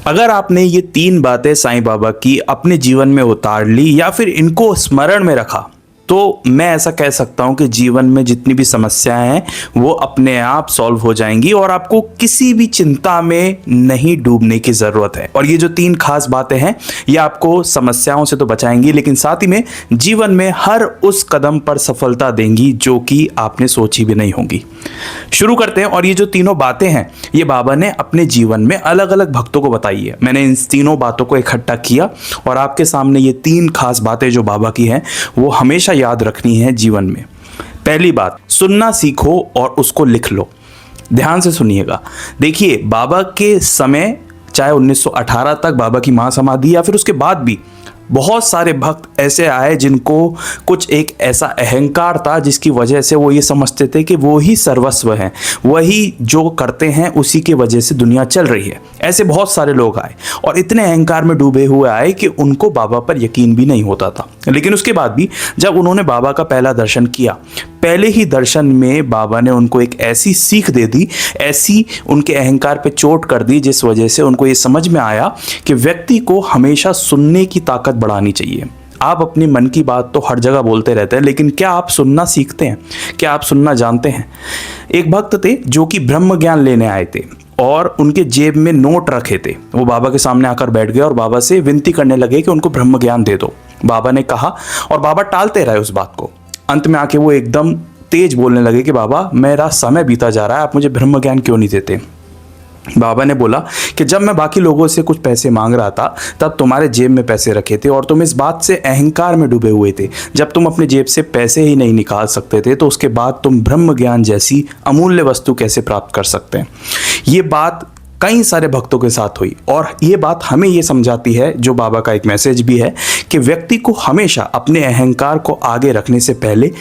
अगर आपने ये 3 बातें साईं बाबा की अपने जीवन में उतार ली या फिर इनको स्मरण में रखा, तो मैं ऐसा कह सकता हूं कि जीवन में जितनी भी समस्याएं हैं वो अपने आप सॉल्व हो जाएंगी और आपको किसी भी चिंता में नहीं डूबने की ज़रूरत है। और ये जो 3 खास बातें हैं ये आपको समस्याओं से तो बचाएंगी, लेकिन साथ ही में जीवन में हर उस कदम पर सफलता देंगी जो कि आपने सोची भी नहीं होगी। शुरू करते हैं। और ये जो तीनों बातें हैं ये बाबा ने अपने जीवन में अलग अलग भक्तों को बताई है। मैंने इन तीनों बातों को इकट्ठा किया और आपके सामने ये 3 खास बातें जो बाबा की हैं वो हमेशा याद रखनी है जीवन में। पहली बात, सुनना सीखो और उसको लिख लो। ध्यान से सुनिएगा। देखिए, बाबा के समय चाहे 1918 तक बाबा की महासमाधि या फिर उसके बाद भी बहुत सारे भक्त ऐसे आए जिनको कुछ एक ऐसा अहंकार था जिसकी वजह से वो ये समझते थे कि वो ही सर्वस्व हैं, वही जो करते हैं उसी की वजह से दुनिया चल रही है। ऐसे बहुत सारे लोग आए और इतने अहंकार में डूबे हुए आए कि उनको बाबा पर यकीन भी नहीं होता था। लेकिन उसके बाद भी जब उन्होंने बाबा का पहला दर्शन किया, पहले ही दर्शन में बाबा ने उनको एक ऐसी सीख दे दी, ऐसी उनके अहंकार पे चोट कर दी जिस वजह से उनको ये समझ में आया कि व्यक्ति को हमेशा सुनने की ताकत बढ़ानी चाहिए। आप अपनी मन की बात तो हर जगह बोलते रहते हैं, लेकिन क्या आप सुनना सीखते हैं? क्या आप सुनना जानते हैं? एक भक्त थे जो कि ब्रह्म ज्ञान लेने आए थे और उनके जेब में नोट रखे थे। वो बाबा के सामने आकर बैठ गए और बाबा से विनती करने लगे कि उनको ब्रह्म ज्ञान दे दो। बाबा ने कहा और बाबा टालते रहे उस बात को। अंत में आके वो एकदम तेज बोलने लगे कि बाबा, मेरा समय बीता जा रहा है, आप मुझे ब्रह्म ज्ञान क्यों नहीं देते? बाबा ने बोला कि जब मैं बाकी लोगों से कुछ पैसे मांग रहा था तब तुम्हारे जेब में पैसे रखे थे और तुम इस बात से अहंकार में डूबे हुए थे। जब तुम अपने जेब से पैसे ही नहीं निकाल सकते थे तो उसके बाद तुम ब्रह्म ज्ञान जैसी अमूल्य वस्तु कैसे प्राप्त कर सकते हैं? ये बात कई सारे भक्तों के साथ हुई और ये बात हमें ये समझाती है, जो बाबा का एक मैसेज भी है, कि व्यक्ति को हमेशा अपने अहंकार को आगे रखने से पहले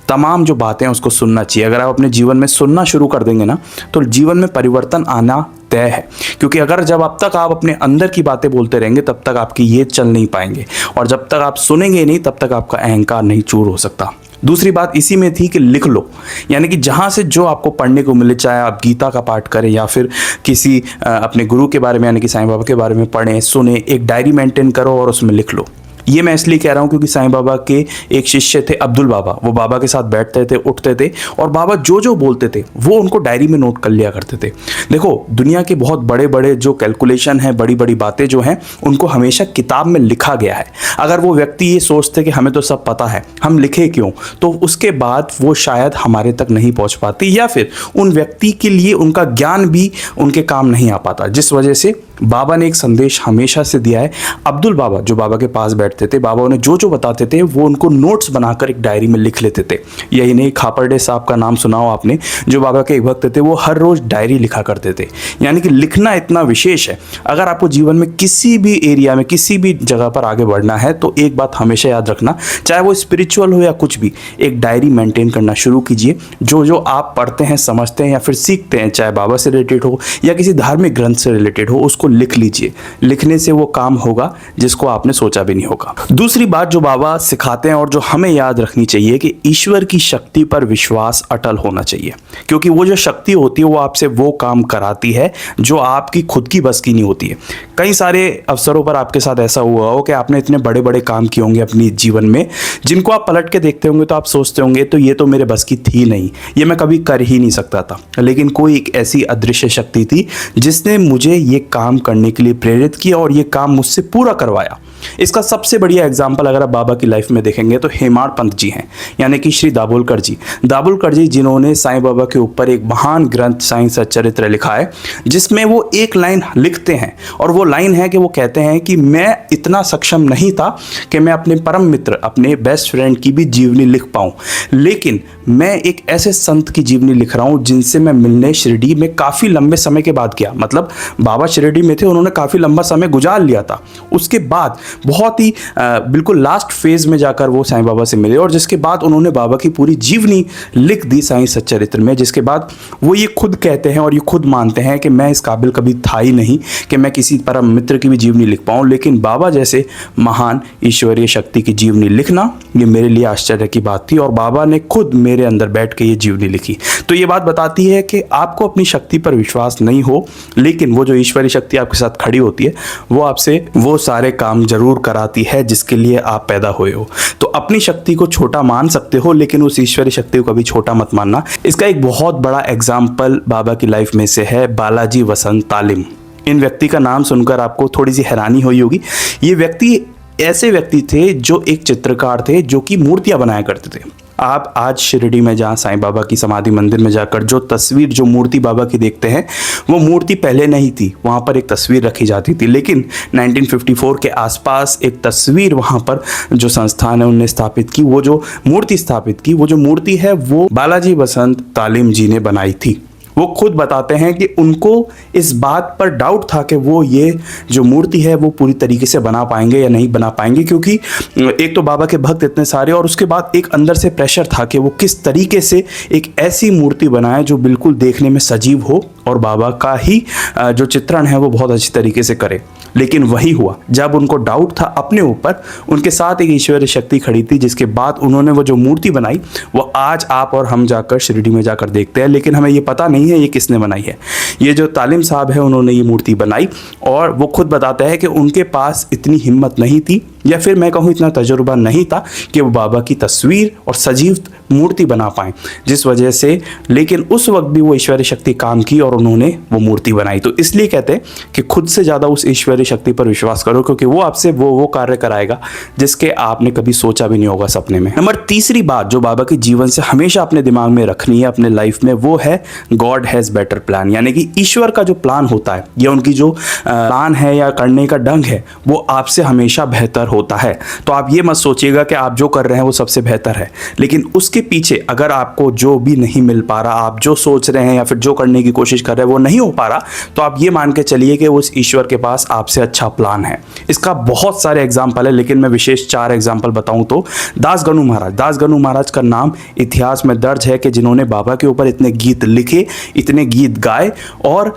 तमाम जो बातें हैं उसको सुनना चाहिए। अगर आप अपने जीवन में सुनना शुरू कर देंगे ना तो जीवन में परिवर्तन आना तय है। क्योंकि अगर जब अब तक आप अपने अंदर की बातें बोलते रहेंगे तब तक आपकी ये चल नहीं पाएंगे और जब तक आप सुनेंगे नहीं तब तक आपका अहंकार नहीं चूर हो सकता। दूसरी बात इसी में थी कि लिख लो, यानी कि जहाँ से जो आपको पढ़ने को मिले, चाहे आप गीता का पाठ करें या फिर किसी अपने गुरु के बारे में यानी कि साईं बाबा के बारे में पढ़ें, सुने, एक डायरी मेंटेन करो और उसमें लिख लो। ये मैं इसलिए कह रहा हूँ क्योंकि साईं बाबा के एक शिष्य थे अब्दुल बाबा। वो बाबा के साथ बैठते थे, उठते थे और बाबा जो जो बोलते थे वो उनको डायरी में नोट कर लिया करते थे। देखो, दुनिया के बहुत बड़े बड़े जो कैलकुलेशन है, बड़ी बड़ी बातें जो हैं, उनको हमेशा किताब में लिखा गया है। अगर वो व्यक्ति ये सोचते कि हमें तो सब पता है, हम लिखे क्यों, तो उसके बाद वो शायद हमारे तक नहीं पहुँच पाती या फिर उन व्यक्ति के लिए उनका ज्ञान भी उनके काम नहीं आ पाता। जिस वजह से बाबा ने एक संदेश हमेशा से दिया है। अब्दुल बाबा जो बाबा के पास बैठते थे, बाबा उन्हें जो जो बताते थे वो उनको नोट्स बनाकर एक डायरी में लिख लेते थे। यही नहीं, खापरडे साहब का नाम सुना हो आपने, जो बाबा के एक भक्त थे, वो हर रोज डायरी लिखा करते थे। यानी कि लिखना इतना विशेष है। अगर आपको जीवन में किसी भी एरिया में, किसी भी जगह पर आगे बढ़ना है तो एक बात हमेशा याद रखना, चाहे वो स्पिरिचुअल हो या कुछ भी, एक डायरी मेंटेन करना शुरू कीजिए। जो जो आप पढ़ते हैं, समझते हैं या फिर सीखते हैं, चाहे बाबा से रिलेटेड हो या किसी धार्मिक ग्रंथ से रिलेटेड हो, उसको लिख लीजिए। लिखने से वो काम होगा जिसको आपने सोचा भी नहीं होगा। दूसरी बात जो बाबा सिखाते हैं और जो हमें याद रखनी चाहिए कि ईश्वर की शक्ति पर विश्वास अटल होना चाहिए, क्योंकि वो जो शक्ति होती है वो आपसे वो काम कराती है जो आपकी खुद की बस की नहीं होती है। कई सारे अवसरों पर आपके साथ ऐसा हुआ हो कि आपने इतने बड़े बड़े काम किए होंगे अपनी जीवन में, जिनको आप पलट के देखते होंगे तो आप सोचते होंगे तो ये तो मेरे बस की थी नहीं, ये मैं कभी कर ही नहीं सकता था। लेकिन कोई एक ऐसी अदृश्य शक्ति थी जिसने मुझे ये काम करने के लिए प्रेरित किया और ये काम मुझसे पूरा करवाया। इसका सबसे बढ़िया एग्जाम्पल अगर आप बाबा की लाइफ में देखेंगे तो हेमाड़ पंत जी हैं, यानी कि श्री दाभोलकर जी। दाभोलकर जी जिन्होंने साईं बाबा के ऊपर एक महान ग्रंथ साईं सच्चरित्र लिखा है, जिसमें वो एक लाइन लिखते हैं और वो लाइन है कि वो कहते हैं कि मैं इतना सक्षम नहीं था कि मैं अपने परम मित्र, अपने बेस्ट फ्रेंड की भी जीवनी लिख पाऊँ, लेकिन मैं एक ऐसे संत की जीवनी लिख रहा हूँ जिनसे मैं मिलने शिरडी में काफ़ी लंबे समय के बाद गया। मतलब बाबा शिरडी में थे, उन्होंने काफ़ी लंबा समय गुजार लिया था। उसके बाद बहुत ही बिल्कुल लास्ट फेज में जाकर वो साईं बाबा से मिले और जिसके बाद उन्होंने बाबा की पूरी जीवनी लिख दी साईं सच्चरित्र में। जिसके बाद वो ये खुद कहते हैं और ये खुद मानते हैं कि मैं इस काबिल कभी था ही नहीं कि मैं किसी परम मित्र की भी जीवनी लिख पाऊँ, लेकिन बाबा जैसे महान ईश्वरीय शक्ति की जीवनी लिखना ये मेरे लिए आश्चर्य की बात थी और बाबा ने खुद मेरे अंदर बैठ के ये जीवनी लिखी। तो ये बात बताती है कि आपको अपनी शक्ति पर विश्वास नहीं हो, लेकिन वो जो ईश्वरीय शक्ति आपके साथ खड़ी होती है वो आपसे वो सारे काम जरूर कराती है जिसके लिए आप पैदा हुए हो। तो अपनी शक्ति को छोटा मान सकते हो, लेकिन उस ईश्वरीय शक्ति को कभी छोटा मत मानना। इसका एक बहुत बड़ा एग्जाम्पल बाबा की लाइफ में से है बालाजी वसंत तालिम। इन व्यक्ति का नाम सुनकर आपको थोड़ी सी हैरानी हुई होगी। ये व्यक्ति ऐसे व्यक्ति थे जो एक चित्रकार थे जो कि मूर्तियां बनाया करते थे। आप आज शिरडी में जहाँ साईं बाबा की समाधि मंदिर में जाकर जो तस्वीर, जो मूर्ति बाबा की देखते हैं, वो मूर्ति पहले नहीं थी। वहाँ पर एक तस्वीर रखी जाती थी, लेकिन 1954 के आसपास एक तस्वीर वहाँ पर जो संस्थान है उनने स्थापित की, वो जो मूर्ति स्थापित की, वो जो मूर्ति है वो बालाजी वसंत तालिम जी ने बनाई थी। वो खुद बताते हैं कि उनको इस बात पर डाउट था कि वो ये जो मूर्ति है वो पूरी तरीके से बना पाएंगे या नहीं बना पाएंगे, क्योंकि एक तो बाबा के भक्त इतने सारे और उसके बाद एक अंदर से प्रेशर था कि वो किस तरीके से एक ऐसी मूर्ति बनाए जो बिल्कुल देखने में सजीव हो और बाबा का ही जो चित्रण है वो बहुत अच्छी तरीके से करे। लेकिन वही हुआ, जब उनको डाउट था अपने ऊपर, उनके साथ एक ईश्वरीय शक्ति खड़ी थी, जिसके बाद उन्होंने वो जो मूर्ति बनाई वो आज आप और हम जाकर शिरडी में जाकर देखते हैं। लेकिन हमें ये पता नहीं है ये किसने बनाई है। ये जो तालिम साहब है उन्होंने ये मूर्ति बनाई और वो खुद बताते हैं कि उनके पास इतनी हिम्मत नहीं थी, या फिर मैं कहूँ इतना तजुर्बा नहीं था कि वो बाबा की तस्वीर और सजीव मूर्ति बना पाएं, जिस वजह से, लेकिन उस वक्त भी वो ईश्वरीय शक्ति काम की और उन्होंने वो मूर्ति बनाई। तो इसलिए कहते हैं कि खुद से ज़्यादा उस ईश्वरीय शक्ति पर विश्वास करो, क्योंकि वो आपसे वो कार्य कराएगा जिसके आपने कभी सोचा भी नहीं होगा सपने में। नंबर तीसरी बात जो बाबा के जीवन से हमेशा अपने दिमाग में रखनी है अपने लाइफ में, वो है गॉड हैज़ बेटर प्लान। यानी कि ईश्वर का जो प्लान होता है या उनकी जो प्लान है या करने का ढंग है वो आपसे हमेशा बेहतर होता है। तो आप ये मत सोचिएगा कि आप जो कर रहे हैं वो सबसे बेहतर है, लेकिन उसके पीछे अगर आपको जो भी नहीं मिल पा रहा, आप जो सोच रहे हैं या फिर जो करने की कोशिश कर रहे हैं वो नहीं हो पा रहा, तो आप ये मान के चलिए कि उस ईश्वर के पास आपसे अच्छा प्लान है। इसका बहुत सारे एग्जाम्पल है, लेकिन मैं विशेष 4 एग्जाम्पल बताऊं तो दास गणु महाराज। दास गणु महाराज का नाम इतिहास में दर्ज है कि जिन्होंने बाबा के ऊपर इतने गीत लिखे, इतने गीत गाए और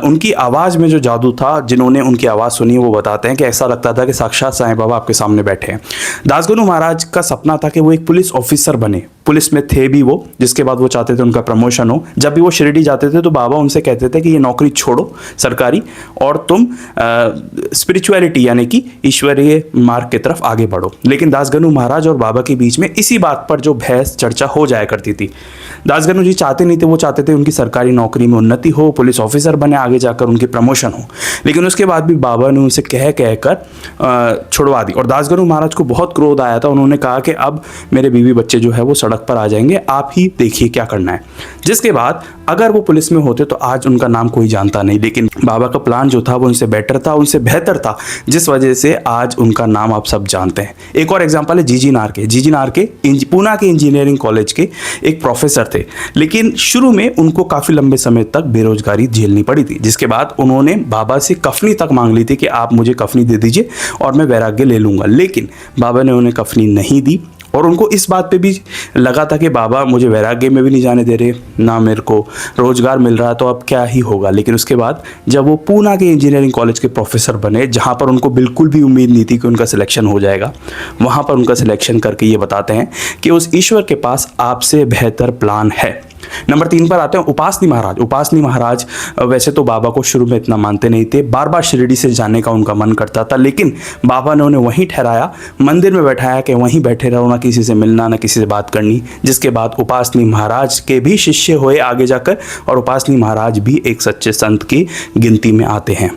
उनकी आवाज़ में जो जादू था, जिन्होंने उनकी आवाज़ सुनी वो बताते हैं कि ऐसा लगता था कि साक्षात साईं बाबा आपके सामने बैठे हैं। दास गणु महाराज का सपना था कि वो एक पुलिस ऑफिसर बने। पुलिस में थे भी वो, जिसके बाद वो चाहते थे उनका प्रमोशन हो। जब भी वो शिरडी जाते थे तो बाबा उनसे कहते थे कि ये नौकरी छोड़ो सरकारी और तुम स्पिरिचुअलिटी यानी कि ईश्वरीय मार्ग की तरफ आगे बढ़ो। लेकिन दास गणु महाराज और बाबा के बीच में इसी बात पर जो बहस चर्चा हो जाया करती थी। दास गणु जी चाहते नहीं थे, वो चाहते थे उनकी सरकारी नौकरी में उन्नति हो, पुलिस ऑफिसर बने, आगे जाकर उनकी प्रमोशन हो। लेकिन उसके बाद भी बाबा ने उनसे कह कर छुड़वा दी और दास गणु महाराज को बहुत क्रोध आया था। उन्होंने कहा कि अब मेरे बीवी बच्चे जो है वो सड़क पर आ जाएंगे, आप ही देखिए क्या करना है। जिसके बाद अगर वो पुलिस में होते तो आज उनका नाम कोई जानता नहीं, लेकिन बाबा का प्लान जो था वो उनसे बेटर था, उनसे बेहतर था, जिस वजह से आज उनका नाम आप सब जानते हैं। एक और एग्जांपल है जीजी नारके। जीजी नारके पूना के इंजीनियरिंग कॉलेज के एक प्रोफेसर थे, लेकिन शुरू में उनको काफ़ी लंबे समय तक बेरोजगारी झेलनी पड़ी थी, जिसके बाद उन्होंने बाबा से कफनी तक मांग ली थी कि आप मुझे कफनी दे दीजिए और मैं वैराग्य ले लूँगा। लेकिन बाबा ने उन्हें कफनी नहीं दी और उनको इस बात पे भी लगा था कि बाबा मुझे वैराग्य में भी नहीं जाने दे रहे, ना मेरे को रोजगार मिल रहा है, तो अब क्या ही होगा। लेकिन उसके बाद जब वो पूना के इंजीनियरिंग कॉलेज के प्रोफेसर बने, जहाँ पर उनको बिल्कुल भी उम्मीद नहीं थी कि उनका सिलेक्शन हो जाएगा, वहाँ पर उनका सिलेक्शन करके ये बताते हैं कि उस ईश्वर के पास आपसे बेहतर प्लान है। नंबर 3 पर आते हैं उपासनी महाराज। उपासनी महाराज वैसे तो बाबा को शुरू में इतना मानते नहीं थे, बार बार शिरडी से जाने का उनका मन करता था, लेकिन बाबा ने उन्हें वहीं ठहराया, मंदिर में बैठाया कि वहीं बैठे रहो, ना किसी से मिलना ना किसी से बात करनी। जिसके बाद उपासनी महाराज के भी शिष्य हुए आगे जाकर और उपासनी महाराज भी एक सच्चे संत की गिनती में आते हैं।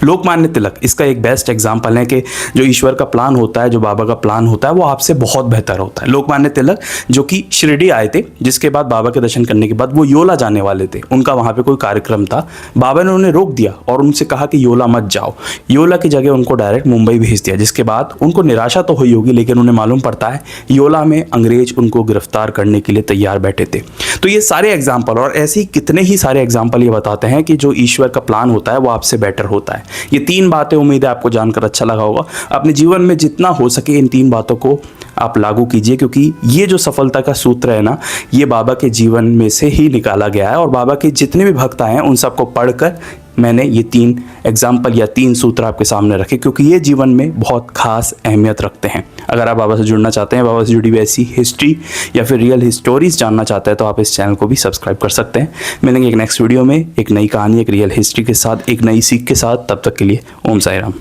लोकमान्य तिलक इसका एक बेस्ट एग्जाम्पल है कि जो ईश्वर का प्लान होता है, जो बाबा का प्लान होता है, वो आपसे बहुत बेहतर होता है। लोकमान्य तिलक जो कि शिरडी आए थे, जिसके बाद बाबा के दर्शन करने के बाद वो योला जाने वाले थे, उनका वहाँ पे कोई कार्यक्रम था, बाबा ने उन्हें रोक दिया और उनसे कहा कि योला मत जाओ। योला की जगह उनको डायरेक्ट मुंबई भेज दिया, जिसके बाद उनको निराशा तो हुई होगी, लेकिन उन्हें मालूम पड़ता है योला में अंग्रेज उनको गिरफ्तार करने के लिए तैयार बैठे थे। तो ये सारे एग्जाम्पल और ऐसे ही कितने ही सारे एग्जाम्पल ये बताते हैं कि जो ईश्वर का प्लान होता है वो आपसे बेटर होता है। ये 3 बातें उम्मीद है आपको जानकर अच्छा लगा होगा। अपने जीवन में जितना हो सके इन 3 बातों को आप लागू कीजिए, क्योंकि ये जो सफलता का सूत्र है ना, ये बाबा के जीवन में से ही निकाला गया है और बाबा के जितने भी भक्त आए हैं उन सबको पढ़कर मैंने ये 3 एग्जाम्पल या 3 सूत्र आपके सामने रखे, क्योंकि ये जीवन में बहुत खास अहमियत रखते हैं। अगर आप बाबा से जुड़ना चाहते हैं, बाबा से जुड़ी हुई ऐसी हिस्ट्री या फिर रियल हिस्टोरीज जानना चाहते हैं, तो आप इस चैनल को भी सब्सक्राइब कर सकते हैं। मिलेंगे एक नेक्स्ट वीडियो में एक नई कहानी, एक रियल हिस्ट्री के साथ, एक नई सीख के साथ। तब तक के लिए ओम साई राम।